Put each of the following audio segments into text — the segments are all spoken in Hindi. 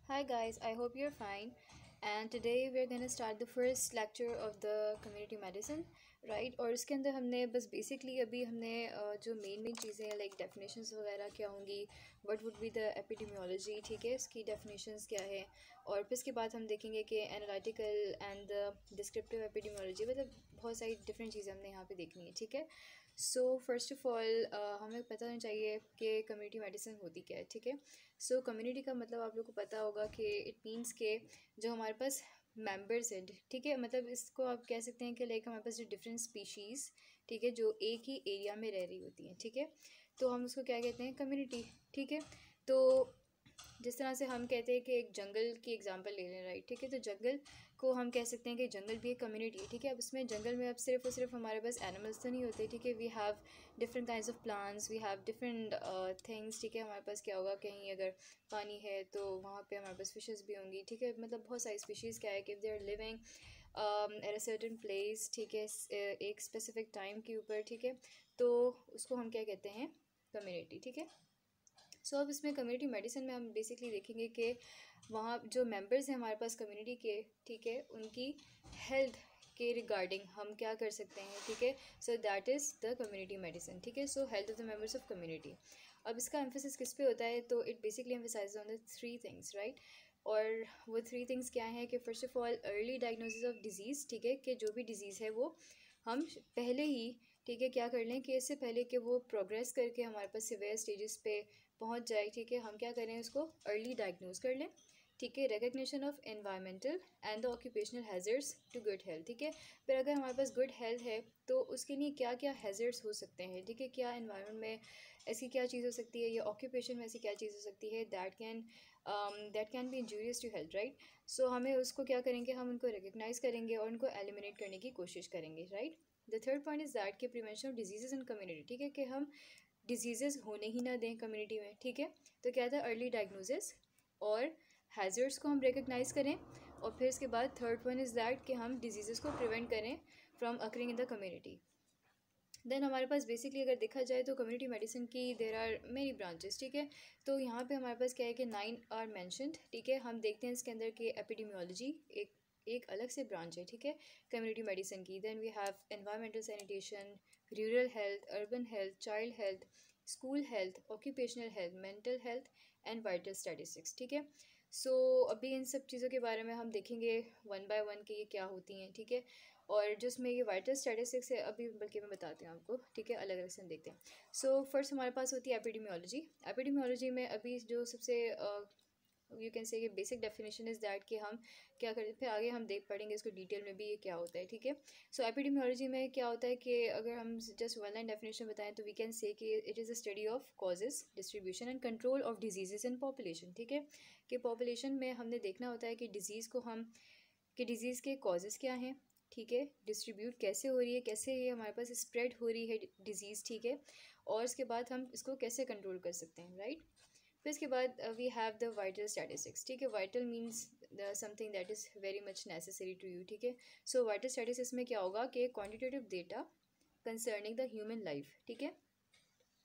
Hi guys, I hope you're fine. And today we're gonna start the first lecture of the community medicine, right? और इसके अंदर हमने बस बेसिकली अभी हमने जो मेन चीज़ें हैं लाइक डेफिनेशंस वगैरह क्या होंगी, what would be the epidemiology, ठीक है, इसकी डेफिनेशंस क्या है, और फिर इसके बाद हम देखेंगे कि एनालिटिकल एंड डिस्क्रिप्टिव एपिडेमियोलॉजी, मतलब बहुत सारी डिफरेंट चीज़ें हमने यहाँ पे देखनी है, ठीक है। सो फर्स्ट ऑफ ऑल हमें पता होना चाहिए कि कम्युनिटी मेडिसिन होती क्या है, ठीक है। सो कम्युनिटी का मतलब आप लोग को पता होगा कि इट मीन्स के जो हमारे पास मेंबर्स हैं, ठीक है, मतलब इसको आप कह सकते हैं कि लाइक हमारे पास जो डिफरेंट स्पीशीज़, ठीक है, जो एक ही एरिया में रह रही होती हैं, ठीक है, तो हम उसको क्या कहते हैं, कम्युनिटी, ठीक है। तो जिस तरह से हम कहते हैं कि एक जंगल की एग्जांपल ले लें, राइट, ठीक है, तो जंगल को हम कह सकते हैं कि जंगल भी एक कम्युनिटी है, ठीक है। अब उसमें जंगल में अब सिर्फ और सिर्फ हमारे पास एनिमल्स तो नहीं होते, ठीक है, we have different kinds of plants, we have different things, ठीक है। हमारे पास क्या होगा, कहीं अगर पानी है तो वहाँ पे हमारे पास फिशेस भी होंगी, ठीक है, मतलब बहुत सारी स्पीशीज़ क्या है कि they are living at a certain place, ठीक है, एक स्पेसिफिक टाइम के ऊपर, ठीक है, तो उसको हम क्या कहते हैं, कम्युनिटी, ठीक है। सो अब इसमें कम्युनिटी मेडिसिन में हम बेसिकली देखेंगे कि वहाँ जो मेंबर्स हैं हमारे पास कम्युनिटी के, ठीक है, उनकी हेल्थ के रिगार्डिंग हम क्या कर सकते हैं, ठीक है। So that is the community medicine, ठीक है। So health of the members of community, अब इसका एम्फेसिस किस पे होता है, तो it basically emphasise on the three things, right. और वो थ्री थिंग्स क्या हैं कि first of all early diagnosis of disease, ठीक है, कि जो भी डिज़ीज़ है वो हम पहले ही, ठीक है, क्या कर लें कि इससे पहले कि वो प्रोग्रेस करके हमारे पास सिवियर स्टेजेस पे पहुंच जाए, ठीक है, हम क्या करें, उसको अर्ली डायग्नोज कर लें, ठीक है। Recognition of environmental and the occupational hazards to good health, ठीक है। फिर अगर हमारे पास गुड हेल्थ है तो उसके लिए क्या क्या हैज़र्ड्स हो सकते हैं, ठीक है, क्या एनवायरनमेंट में ऐसी क्या चीज़ हो सकती है, या ऑक्यूपेशन में ऐसी क्या चीज़ हो सकती है that can be injurious to health, right. So हमें उसको क्या करेंगे, हम उनको रिकग्नाइज करेंगे और उनको एलिमिनेट करने की कोशिश करेंगे, right. The third point is that के prevention of disease in community, ठीक है, कि हम डिजीज़ होने ही ना दें कम्युनिटी में, ठीक है। तो क्या था, अर्ली डायग्नोसिस और हैज़र्ड्स को हम रिकग्नाइज़ करें, और फिर इसके बाद थर्ड वन इज़ दैट कि हम डिजीज़ को प्रिवेंट करें from occurring in the community. Then हमारे पास बेसिकली अगर देखा जाए तो कम्युनिटी मेडिसिन की देर आर मेनी ब्रांचेस, ठीक है। तो यहाँ पे हमारे पास क्या है कि 9 आर मैंशनड, ठीक है। हम देखते हैं इसके अंदर कि एपिडेमियोलॉजी एक एक अलग से ब्रांच है, ठीक है, कम्युनिटी मेडिसिन की। Then we have environmental sanitation, rural health, urban health, child health, school health, occupational health, mental health and vital statistics, ठीक है। सो अभी इन सब चीज़ों के बारे में हम देखेंगे वन बाय वन कि ये क्या होती हैं, ठीक है। और जिसमें ये वाइटल स्टैटिस्टिक्स है, अभी बल्कि मैं बताती हूँ आपको, ठीक है, अलग अलग से हम देखते हैं। सो फर्स्ट हमारे पास होती है एपिडेमियोलॉजी। एपिडेमियोलॉजी में अभी जो सबसे you can say basic definition is that कि हम क्या करें, फिर आगे हम देख पढ़ेंगे इसको डिटेल में भी ये क्या होता है, ठीक है। सो एपिडेमियोलॉजी में क्या होता है कि अगर हम जस्ट वन लाइन डेफिनेशन बताएं तो वी कैन से कि it is a study of causes, distribution and control of disease in population, ठीक है। कि पॉपुलेशन में हमने देखना होता है कि डिज़ीज़ को हम कि डिज़ीज़ के कॉजेज़ क्या हैं, ठीक है, डिस्ट्रीब्यूट कैसे हो रही है, कैसे ये हमारे पास स्प्रेड हो रही है डिज़ीज़, ठीक है, और इसके बाद हम इसको कैसे कंट्रोल कर सकते हैं, राइट। फिर इसके बाद we have the vital statistics, ठीक है। Vital means the something that is very much necessary to you, ठीक है। सो वाइटल स्टैटिस्टिक्स में क्या होगा कि quantitative data concerning the human life, ठीक है,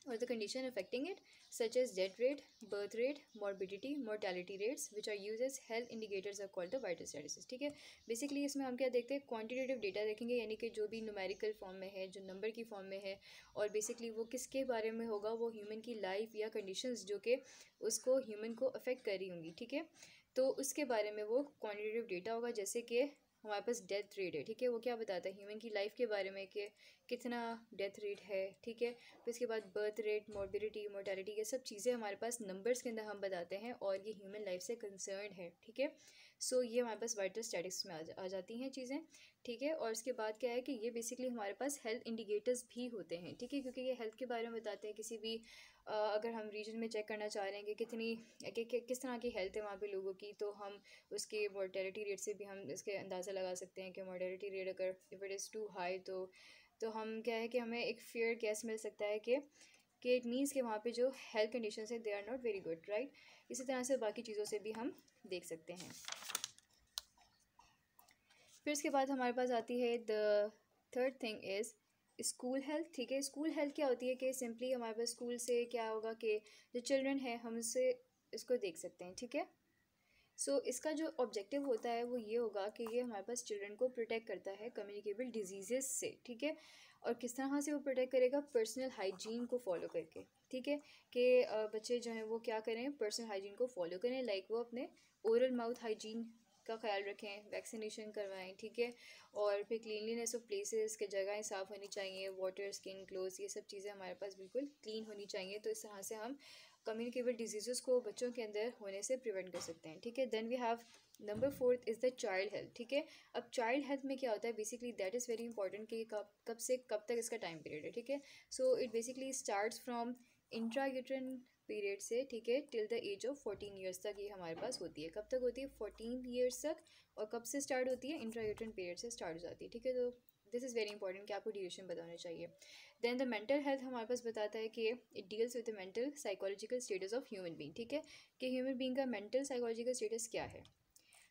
or the condition affecting it, such as death rate, birth rate, morbidity, mortality rates, which are used as health indicators are called the vital statistics, ठीक है। बेसिकली इसमें हम क्या देखते हैं, क्वांटिटेटिव डेटा देखेंगे, यानी कि जो भी न्यूमेरिकल फॉर्म में है, जो नंबर की फॉर्म में है, और बेसिकली वो किसके बारे में होगा, वो ह्यूमन की लाइफ या कंडीशंस जो कि उसको ह्यूमन को अफेक्ट कर रही होंगी, ठीक है। तो उसके बारे में वो क्वान्टिटेटिव डेटा होगा, जैसे कि हमारे पास डेथ रेट है, ठीक है, वो क्या बताता है ह्यूमन की लाइफ के बारे में कि कितना डेथ रेट है, ठीक है। फिर इसके बाद बर्थ रेट, मॉर्बिडिटी, मोर्टेलिटी, ये सब चीज़ें हमारे पास नंबर्स के अंदर हम बताते हैं, और ये ह्यूमन लाइफ से कंसर्न है, ठीक है। सो ये हमारे पास वाइटल स्टैटिस्टिक्स में आ जाती हैं चीज़ें, ठीक है। और इसके बाद क्या है कि ये बेसिकली हमारे पास हेल्थ इंडिकेटर्स भी होते हैं, ठीक है, क्योंकि ये हेल्थ के बारे में बताते हैं किसी भी अगर हम रीजन में चेक करना चाह रहे हैं कि किस तरह की हेल्थ है वहाँ पे लोगों की, तो हम उसके मोर्टेलिटी रेट से भी हम इसके अंदाज़ा लगा सकते हैं कि मोर्टेलिटी रेट अगर if it is too high तो हम क्या है कि हमें एक फेयर गैस मिल सकता है कि इट मीन्स कि वहाँ पे जो हेल्थ कंडीशन है they are not very good, right. इसी तरह से बाकी चीज़ों से भी हम देख सकते हैं। फिर इसके बाद हमारे पास आती है the third thing is school health, ठीक है। स्कूल हेल्थ क्या होती है कि सिंपली हमारे पास स्कूल से क्या होगा कि जो चिल्ड्रन है हम उससे इसको देख सकते हैं, ठीक है। सो इसका जो ऑब्जेक्टिव होता है वो ये होगा कि ये हमारे पास चिल्ड्रन को प्रोटेक्ट करता है कम्युनिकेबल डिजीज़ से, ठीक है। और किस तरह से वो प्रोटेक्ट करेगा, पर्सनल हाइजीन को फॉलो करके, ठीक है। कि बच्चे जो हैं वो क्या करें, पर्सनल हाइजीन को फॉलो करें, लाइक वो अपने ओरल माउथ हाइजीन का ख्याल रखें, वैक्सीनेशन करवाएं, ठीक है। और फिर क्लीनलीनेस ऑफ प्लेसेस के जगहें साफ़ होनी चाहिए, वाटर, स्किन, क्लोथ्स, ये सब चीज़ें हमारे पास बिल्कुल क्लीन होनी चाहिए। तो इस तरह से हम कम्युनिकेबल डिजीज़ को बच्चों के अंदर होने से प्रिवेंट कर सकते हैं, ठीक है। Then we have number fourth is the child health, ठीक है। अब चाइल्ड हेल्थ में क्या होता है, basically that is very important कि कब कब से कब तक इसका टाइम पीरियड है, ठीक है। So it basically starts from intrauterine period से, ठीक है, till the age of 14 years तक ये हमारे पास होती है। कब तक होती है, 14 ईयर्स तक। और कब से स्टार्ट होती है, इंट्रायूट्रन पीरियड से स्टार्ट हो जाती है, ठीक है। तो दिस इज़ वेरी इंपॉर्टेंट कि आपको ड्यूरेशन बताना चाहिए। देन द मेंटल हेल्थ हमारे पास बताता है कि it deals with the mental psychological status of human being, ठीक है, कि ह्यूमन बीइंग का मेंटल साइकोलॉजिकल स्टेटस क्या है,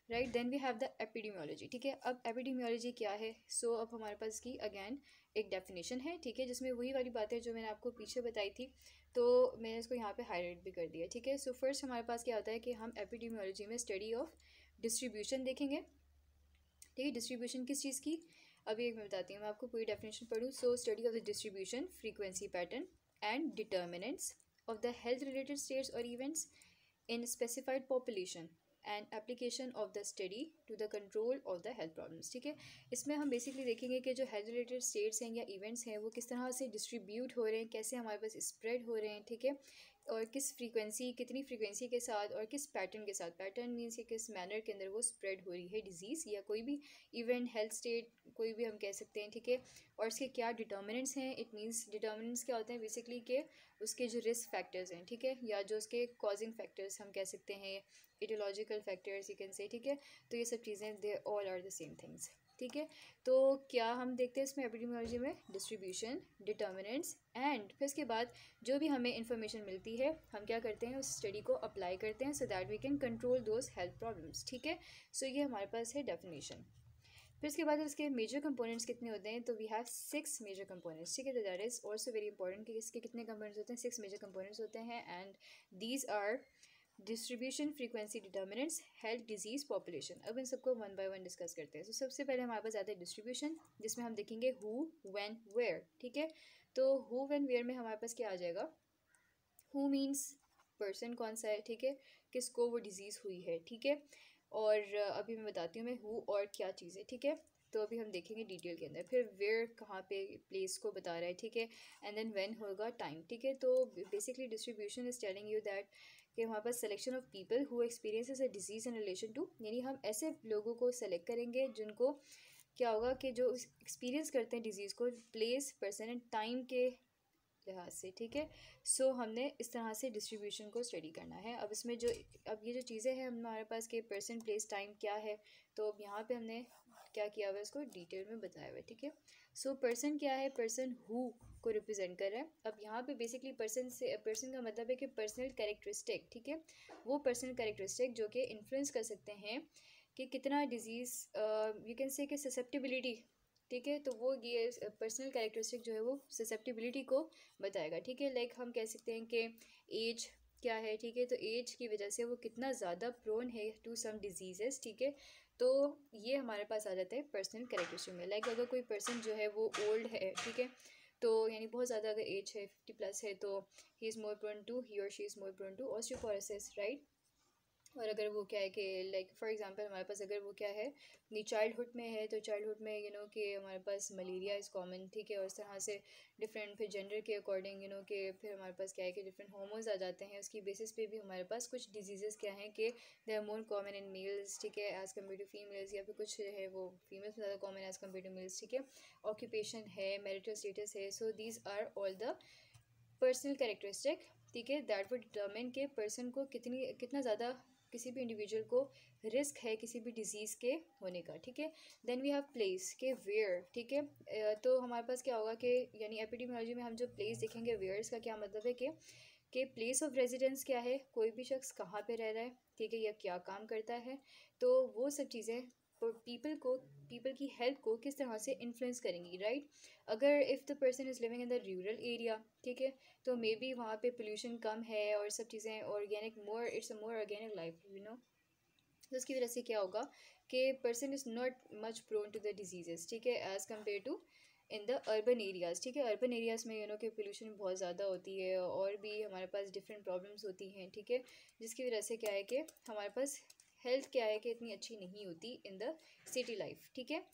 right. Then we have the epidemiology, ठीक है। अब एपिडेमियोलॉजी क्या है, सो अब हमारे पास की अगेन एक डेफिनेशन है, ठीक है, जिसमें वही वाली बातें जो मैंने आपको पीछे बताई थी, तो मैंने इसको यहाँ पे हाईलाइट भी कर दिया, ठीक है। सो फर्स्ट हमारे पास क्या होता है कि हम एपिडेमियोलॉजी में स्टडी ऑफ डिस्ट्रीब्यूशन देखेंगे, ठीक है। डिस्ट्रीब्यूशन किस चीज़ की, अभी एक मैं बताती हूँ, मैं आपको पूरी डेफिनेशन पढ़ूँ। So study of the distribution, frequency pattern and determinants of the health related states और events in specified population and application of the study to the control of the health problems, ठीक है। इसमें हम बेसिकली देखेंगे कि जो हेल्थ रिलेटेड स्टेट्स हैं या इवेंट्स हैं वो किस तरह से डिस्ट्रीब्यूट हो रहे हैं, कैसे हमारे पास स्प्रेड हो रहे हैं, ठीक है। और किस फ्रीक्वेंसी, कितनी फ्रीक्वेंसी के साथ और किस पैटर्न के साथ, पैटर्न मीन्स कि किस मैनर के अंदर वो स्प्रेड हो रही है डिजीज़ या कोई भी इवेंट, हेल्थ स्टेट, कोई भी हम कह सकते हैं, ठीक है। और इसके क्या डिटर्मिनेंट्स हैं, इट मीन्स डिटर्मिनेंट्स क्या होते हैं बेसिकली के उसके जो रिस्क फैक्टर्स हैं, ठीक है, या जो उसके कॉजिंग फैक्टर्स हम कह सकते हैं, aetiological factors you can say, ठीक है। तो ये सब चीज़ें they all are the same things, ठीक है। तो क्या हम देखते हैं इसमें एपिडेमियोलॉजी में, डिस्ट्रीब्यूशन, डिटर्मिनेंट्स एंड फिर इसके बाद जो भी हमें इंफॉर्मेशन मिलती है हम क्या करते हैं, उस स्टडी को अप्लाई करते हैं, so that we can control those health problems, ठीक है। सो ये हमारे पास है डेफिनेशन। फिर इसके बाद इसके मेजर कंपोनेंट्स कितने होते हैं, तो वी हैव 6 मेजर कंपोनेंट्स, ठीक है। तो that is also very important कि इसके कितने कंपोनेंट्स होते हैं, 6 मेजर कंपोनेंट्स होते हैं। And these are distribution, frequency, determinants, health, disease, population. अब इन सबको वन बाय वन डिस्कस करते हैं। तो सबसे पहले हमारे पास आता है डिस्ट्रीब्यूशन, जिसमें हम देखेंगे हु, व्हेन, वेयर, ठीक है। तो हु, व्हेन, वेयर में हमारे पास क्या आ जाएगा, हु मीन्स पर्सन कौन सा है, ठीक है, किसको वो डिजीज़ हुई है, ठीक है। और अभी मैं बताती हूँ मैं हु और क्या चीज़ है, ठीक है। तो अभी हम देखेंगे डिटेल के अंदर। फिर वेयर कहाँ पे, प्लेस को बता रहा है, ठीक है। एंड देन व्हेन होगा टाइम, ठीक है। तो basically distribution is telling you that कि हमारे पास selection of people who experiences a disease in relation to, यानी हम ऐसे लोगों को सेलेक्ट करेंगे जिनको क्या होगा कि जो एक्सपीरियंस करते हैं डिजीज़ को, प्लेस, पर्सन एंड टाइम के लिहाज से, ठीक है। सो हमने इस तरह से डिस्ट्रीब्यूशन को स्टडी करना है। अब इसमें जो, अब ये जो चीज़ें हैं हमारे पास के पर्सन, प्लेस, टाइम क्या है, तो अब यहाँ पे हमने क्या किया हुआ है इसको डिटेल में बताया हुआ है, ठीक है। सो पर्सन क्या है, पर्सन हु को रिप्रेजेंट कर रहा है। अब यहाँ पे बेसिकली पर्सन से, पर्सन का मतलब है कि पर्सनल कैरेक्टरिस्टिक, ठीक है, वो पर्सनल कैरेक्टरिस्टिक जो कि इन्फ्लुएंस कर सकते हैं कि कितना डिजीज़, यू कैन से कि ससेप्टिबिलिटी, ठीक है। तो वो ये पर्सनल कैरेक्टरिस्टिक जो है वो ससेप्टिबिलिटी को बताएगा, ठीक है। लाइक हम कह सकते हैं कि एज क्या है, ठीक है, तो एज की वजह से वो कितना ज़्यादा प्रोन है टू सम डिजीज़ेस, ठीक है। तो ये हमारे पास आ जाता है पर्सनल कैरेक्टरिस्टिक में। लाइक अगर कोई पर्सन जो है वो ओल्ड है, ठीक है, तो यानी बहुत ज़्यादा अगर एज है, 50+ है, तो he is more prone to, he और she is more prone to osteoporosis, right. और अगर वो क्या है कि लाइक फॉर एग्जांपल हमारे पास अगर वो क्या है, अपनी चाइल्डहुड में है, तो चाइल्डहुड में कि हमारे पास मलेरिया इज़ कॉमन, ठीक है। और इस तरह से डिफरेंट, फिर जेंडर के अकॉर्डिंग कि फिर हमारे पास क्या है कि डिफरेंट हार्मोन्स आ जाते हैं, उसकी बेसिस पे भी हमारे पास कुछ डिजीज़ेस क्या हैं कि they are more common in males, ठीक है, एज़ कम्पेयर टू फीमेल्स, या फिर कुछ है वो फीमेल्स में ज़्यादा common as compare to males, ठीक है। ऑक्यूपेशन है, मैरिटल स्टेटस है, so these are all the personal characteristic, ठीक है, दैट वुड डिटर्मिन के पर्सन को कितना ज़्यादा किसी भी इंडिविजुअल को रिस्क है किसी भी डिजीज़ के होने का, ठीक है। देन वी हैव प्लेस के वेयर, ठीक है। तो हमारे पास क्या होगा कि यानी एपिडेमियोलॉजी में हम जो प्लेस देखेंगे, वेयर्स का क्या मतलब है कि प्लेस ऑफ रेजिडेंस क्या है, कोई भी शख्स कहाँ पे रह रहा है, ठीक है, या क्या काम करता है, तो वो सब चीज़ें पीपल की हेल्थ को किस तरह से इन्फ्लुएंस करेंगी, राइट। अगर if the person is living in the rural area, ठीक है, तो मे बी वहाँ पे पोल्यूशन कम है और सब चीज़ें organic, more it's a more organic life, तो उसकी वजह से क्या होगा कि person is not much prone to the disease, ठीक है, as compare to in the urban areas, ठीक है। अर्बन एरियाज़ में कि पोल्यूशन बहुत ज़्यादा होती है और भी हमारे पास डिफरेंट प्रॉब्लम्स होती हैं, ठीक है, जिसकी वजह से क्या है कि हमारे पास हेल्थ क्या है कि इतनी अच्छी नहीं होती इन द सिटी लाइफ, ठीक है।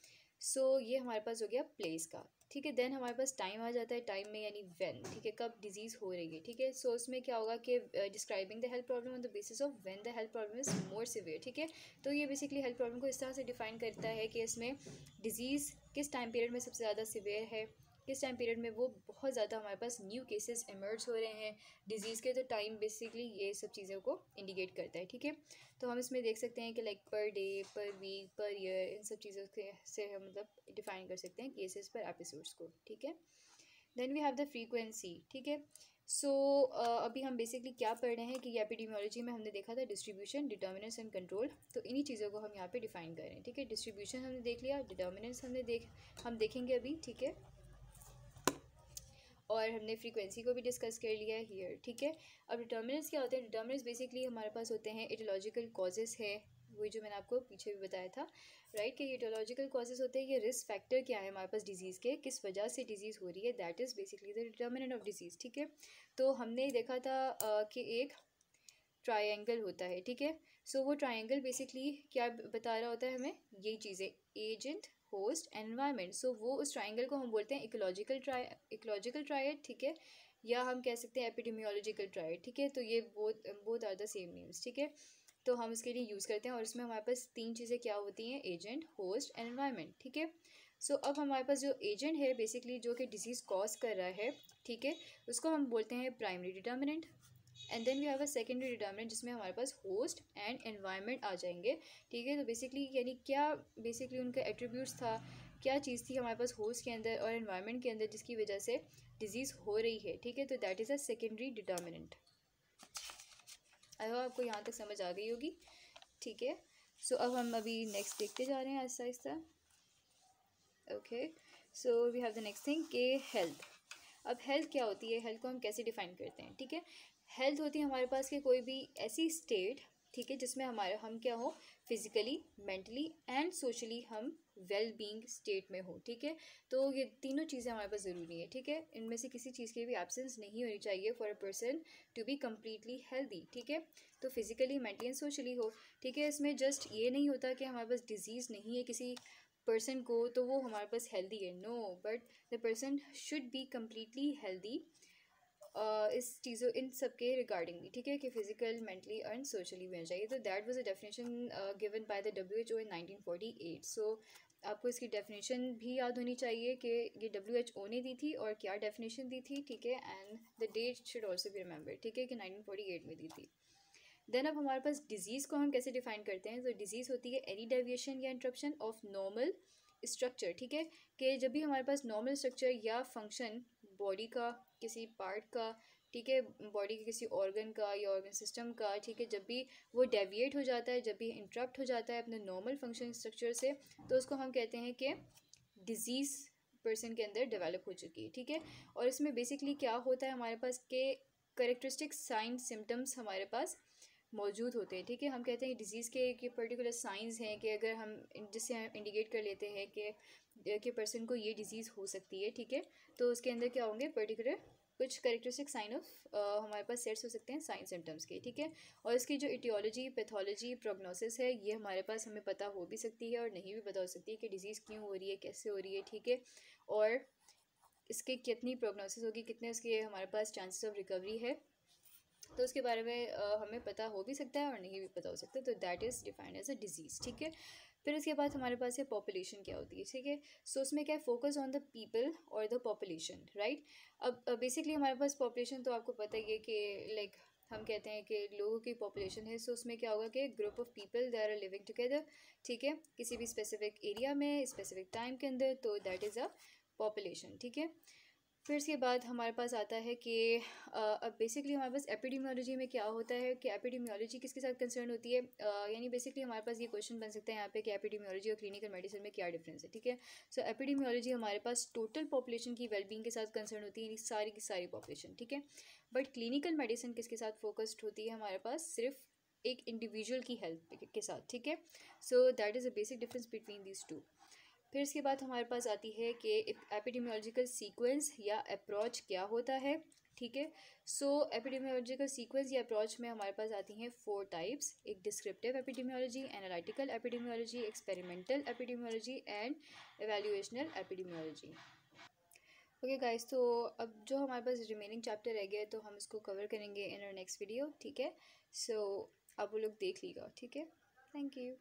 सो ये हमारे पास हो गया प्लेस का, ठीक है। देन हमारे पास टाइम आ जाता है, टाइम में यानी व्हेन, ठीक है, कब डिजीज़ हो रही है, ठीक है। सो उसमें क्या होगा कि describing the health problem on the basis of when the health problem is more severe, ठीक है। तो ये बेसिकली हेल्थ प्रॉब्लम को इस तरह से डिफाइन करता है कि इसमें डिजीज़ किस टाइम पीरियड में सबसे ज़्यादा सिवियर है, किस टाइम पीरियड में वो बहुत ज़्यादा हमारे पास न्यू केसेस इमर्ज हो रहे हैं डिजीज़ के। तो टाइम बेसिकली ये सब चीज़ों को इंडिकेट करता है, ठीक है। तो हम इसमें देख सकते हैं कि लाइक पर डे, पर वीक, पर ईयर, इन सब चीज़ों के से हम मतलब डिफाइन कर सकते हैं केसेस पर एपिसोड्स को, ठीक है। Then we have the frequency, ठीक है। सो अभी हम बेसिकली क्या पढ़ रहे हैं कि एपिडेमियोलॉजी में हमने देखा था डिस्ट्रीब्यूशन, डिटर्मिनेंट्स एंड कंट्रोल। तो इन्हीं चीज़ों को हम यहाँ पे डिफाइन कर रहे हैं, ठीक है। डिस्ट्रीब्यूशन हमने देख लिया, डिटर्मिनेंट्स हम देखेंगे अभी, ठीक है, और हमने फ्रीक्वेंसी को भी डिस्कस कर लिया है हियर, ठीक है। अब डिटर्मिनेंट्स क्या होते हैं? डिटर्मिनेंट्स बेसिकली हमारे पास होते हैं इटियोलॉजिकल कॉजेज़ है, वही जो मैंने आपको पीछे भी बताया था, राइट, कि इटियोलॉजिकल कॉजेज़ होते हैं, ये रिस्क फैक्टर क्या है हमारे पास डिजीज़ के, किस वजह से डिजीज़ हो रही है, that is basically the determinant of disease, ठीक है। तो हमने देखा था कि एक ट्रायंगल होता है, ठीक है। सो वो ट्रायंगल बेसिकली क्या बता रहा होता है हमें, यही चीज़ें, एजेंट, होस्ट एंड एनवायरनमेंट। सो वो उस ट्रायंगल को हम बोलते हैं इकोलॉजिकल ट्रायड, ठीक है, या हम कह सकते हैं एपिडेमियोलॉजिकल ट्रायड, ठीक है। तो ये both are the same names, ठीक है। तो हम इसके लिए यूज़ करते हैं और इसमें हमारे पास तीन चीज़ें क्या होती हैं, एजेंट, होस्ट एंड एनवायरनमेंट, ठीक है। सो अब हमारे पास जो एजेंट है बेसिकली जो कि डिजीज़ कॉज कर रहा है, ठीक है, उसको हम बोलते हैं primary determinant. And then we have a secondary determinant जिसमें हमारे पास होस्ट एंड एनवायरनमेंट आ जाएंगे, ठीक है। तो बेसिकली यानी क्या बेसिकली उनका एट्रीब्यूट्स था, क्या चीज़ थी हमारे पास होस्ट के अंदर और एनवायरनमेंट के अंदर जिसकी वजह से डिजीज़ हो रही है, ठीक है। तो that is a secondary determinant. I hope आपको यहाँ तक समझ आ गई होगी, ठीक है। सो अब हम अभी नेक्स्ट देखते जा रहे हैं आहिस्ता आहिस्ता, okay. So we have the next thing के हेल्थ। अब हेल्थ क्या होती है, हेल्थ को हम कैसे डिफाइन करते हैं, ठीक है। हेल्थ होती है हमारे पास कि कोई भी ऐसी स्टेट, ठीक है, जिसमें हम क्या हो, फिजिकली, मेंटली एंड सोशली हम वेल बीइंग स्टेट में हो, ठीक है। तो ये तीनों चीज़ें हमारे पास ज़रूरी है, ठीक है। इनमें से किसी चीज़ की भी एब्सेंस नहीं होनी चाहिए for a person to be completely healthy, ठीक है। तो फिजिकली, मेंटली एंड सोशली हो, ठीक है। इसमें जस्ट ये नहीं होता कि हमारे पास डिजीज़ नहीं है किसी पर्सन को तो वो हमारे पास हेल्दी है, no, but the person should be completely healthy इस चीज़ों इन सब के रिगार्डिंग भी, ठीक है, कि फिजिकल, मेंटली एंड सोशली भी होना चाहिए। तो that was a definition given by the WHO इन 1948। सो आपको इसकी डेफिनेशन भी याद होनी चाहिए कि ये WHO ने दी थी और क्या डेफिनेशन दी थी, ठीक है, and the date should also be remember, ठीक है, कि 1948 में दी थी। देन अब हमारे पास डिजीज़ को हम कैसे डिफाइन करते हैं। तो डिजीज़ होती है एनी डेविएशन या इंटरप्शन ऑफ नॉर्मल स्ट्रक्चर, ठीक है, कि जब भी हमारे पास नॉर्मल स्ट्रक्चर या फंक्शन बॉडी का किसी पार्ट का, ठीक है, बॉडी के किसी ऑर्गन का या ऑर्गन सिस्टम का, ठीक है, जब भी वो डेविएट हो जाता है, जब भी इंटरप्ट हो जाता है अपने नॉर्मल फंक्शन स्ट्रक्चर से, तो उसको हम कहते हैं कि डिजीज़ पर्सन के अंदर डेवलप हो चुकी है, ठीक है। और इसमें बेसिकली क्या होता है हमारे पास के करेक्टरिस्टिक साइन सिम्टम्स हमारे पास मौजूद होते हैं, ठीक है। हम कहते हैं डिजीज़ के पर्टिकुलर साइंस हैं कि अगर हम जिससे हम इंडिकेट कर लेते हैं कि पर्सन को ये डिज़ीज़ हो सकती है, ठीक है। तो उसके अंदर क्या होंगे, पर्टिकुलर कुछ करेक्टरिस्टिक साइन ऑफ हमारे पास सेट्स हो सकते हैं साइन सिम्टम्स के, ठीक है। और इसकी जो इटियोलॉजी, पैथोलॉजी, प्रोग्नोसिस है, ये हमारे पास हमें पता हो भी सकती है और नहीं भी पता हो सकती है कि डिज़ीज़ क्यों हो रही है, कैसे हो रही है, ठीक है, और इसके कितनी प्रोग्नोसिस होगी, कितने उसके हमारे पास चांसेस ऑफ रिकवरी है, तो उसके बारे में हमें पता हो भी सकता है और नहीं भी पता हो सकता है। तो that is defined as a disease, ठीक है। फिर उसके बाद हमारे पास है पॉपुलेशन क्या होती है, ठीक है। सो उसमें क्या है, फोकस ऑन द पीपल और द पॉपुलेशन, राइट। अब बेसिकली हमारे पास पॉपुलेशन तो आपको पता ही है कि लाइक हम कहते हैं कि लोगों की पॉपुलेशन है। सो उसमें क्या होगा कि group of people they are living together, ठीक है, किसी भी स्पेसिफिक एरिया में स्पेसिफिक टाइम के अंदर, तो दैट इज़ अ पॉपुलेशन, ठीक है। फिर इसके बाद हमारे पास आता है कि अब बेसिकली हमारे पास एपिडेमियोलॉजी में क्या होता है कि एपिडेमियोलॉजी किसके साथ कंसर्न होती है, यानी बेसिकली हमारे पास ये क्वेश्चन बन सकता है यहाँ पे कि एपिडेमियोलॉजी और क्लिनिकल मेडिसिन में क्या डिफरेंस है, ठीक है। सो एपिडेमियोलॉजी हमारे पास टोटल पॉपुलेशन की वेलबींग के साथ कंसर्न होती है, यानी सारी की सारी पॉपुलेशन, ठीक है। बट क्लिनिकल मेडिसिन किसके साथ फोकस्ड होती है हमारे पास, सिर्फ एक इंडिविजुअल की हेल्प के साथ, ठीक है। So that is a basic difference between these two. फिर इसके बाद हमारे पास आती है कि एपिडेमियोलॉजिकल सीक्वेंस या अप्रोच क्या होता है, ठीक है। सो एपिडेमियोलॉजिकल सीक्वेंस या अप्रोच में हमारे पास आती हैं 4 टाइप्स: एक descriptive epidemiology, analytical epidemiology, experimental epidemiology and evaluational epidemiology. Okay guys, तो अब जो हमारे पास रिमेनिंग चैप्टर रह गए तो हम इसको कवर करेंगे इन आवर नेक्स्ट वीडियो, ठीक है। सो आप वो लोग देख लीजिएगा, ठीक है। Thank you.